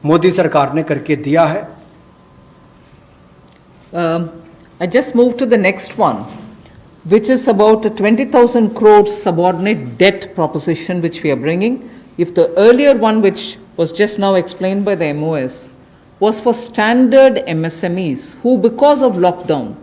मोदी सरकार ने करके दिया है। I just move to the next one, which is about a 20,000 crores subordinate debt proposition which we are bringing. If the earlier one, which was just now explained by the MOS, was for standard MSMEs who, because of lockdown,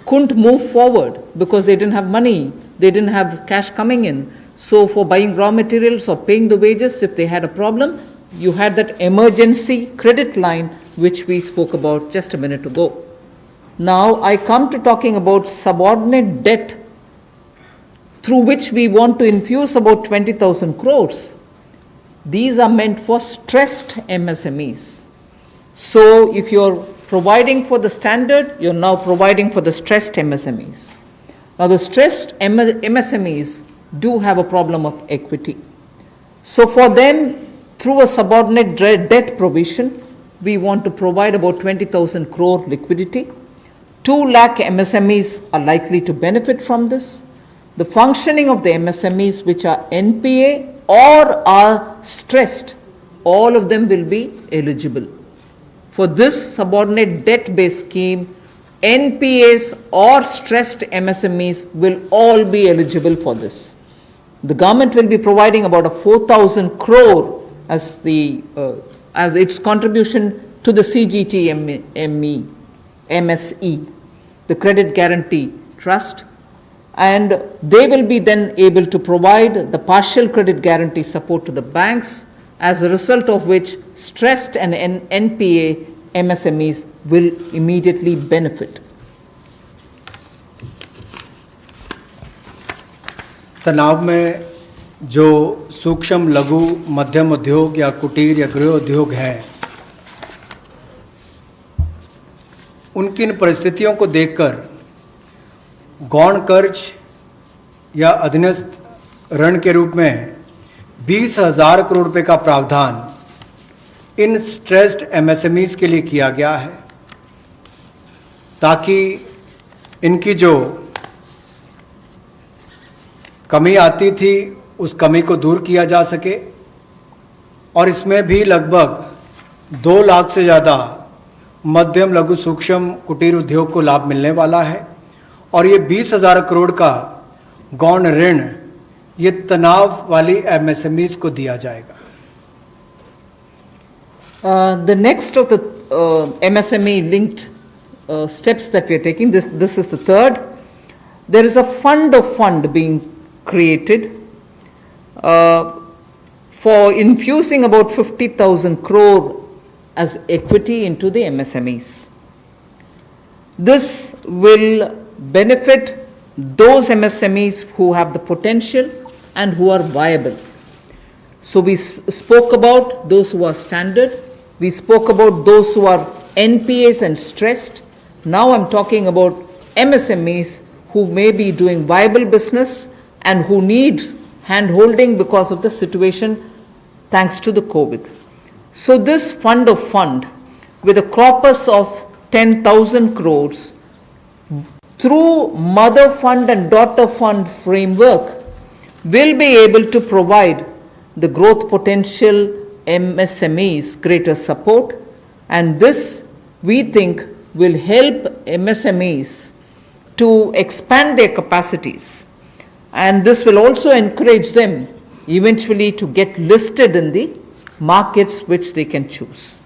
couldn't move forward because they didn't have money, they didn't have cash coming in. So for buying raw materials or paying the wages, if they had a problem, you had that emergency credit line which we spoke about just a minute ago. Now I come to talking about subordinate debt through which we want to infuse about 20,000 crores. These are meant for stressed MSMEs. So if you're providing for the standard, you're now providing for the stressed MSMEs. Now the stressed MSMEs do have a problem of equity. So for them, through a subordinate debt provision, we want to provide about 20,000 crore liquidity. 2 lakh MSMEs are likely to benefit from this. The functioning of the MSMEs which are NPA or are stressed, all of them will be eligible. For this subordinate debt-based scheme, NPAs or stressed MSMEs will all be eligible for this. The government will be providing about a 4,000 crore as its contribution to the MSE, the Credit Guarantee Trust, and they will be then able to provide the partial credit guarantee support to the banks, as a result of which stressed and NPA MSMEs will immediately benefit. तनाव में जो सूक्ष्म लघु मध्यम उद्योग या कुटीर या गृह उद्योग हैं, उनकी इन परिस्थितियों को देखकर गौण कर्ज या अधीनस्थ ऋण के रूप में 20,000 करोड़ रुपए का प्रावधान इन स्ट्रेस्ड एमएसएमईज के लिए किया गया है, ताकि इनकी जो कमी आती थी उस कमी को दूर किया जा सके। और इसमें भी लगभग 2 लाख से ज़्यादा मध्यम लघु सूक्ष्म कुटीर उद्योग को लाभ मिलने वाला है। और ये 20,000 करोड़ का गौण ऋण ये तनाव वाली एमएसएमईज को दिया जाएगा। The next of the MSME linked steps that we are taking, this is the third. There is a fund being created for infusing about 50,000 crore as equity into the MSMEs. This will benefit those MSMEs who have the potential and who are viable. So we spoke about those who are standard, we spoke about those who are NPAs and stressed. Now I'm talking about MSMEs who may be doing viable business and who need hand-holding because of the situation thanks to the COVID. So this fund with a corpus of 10,000 crores through mother fund and daughter fund framework will be able to provide the growth potential MSMEs greater support, and this we think will help MSMEs to expand their capacities, and this will also encourage them eventually to get listed in the markets which they can choose.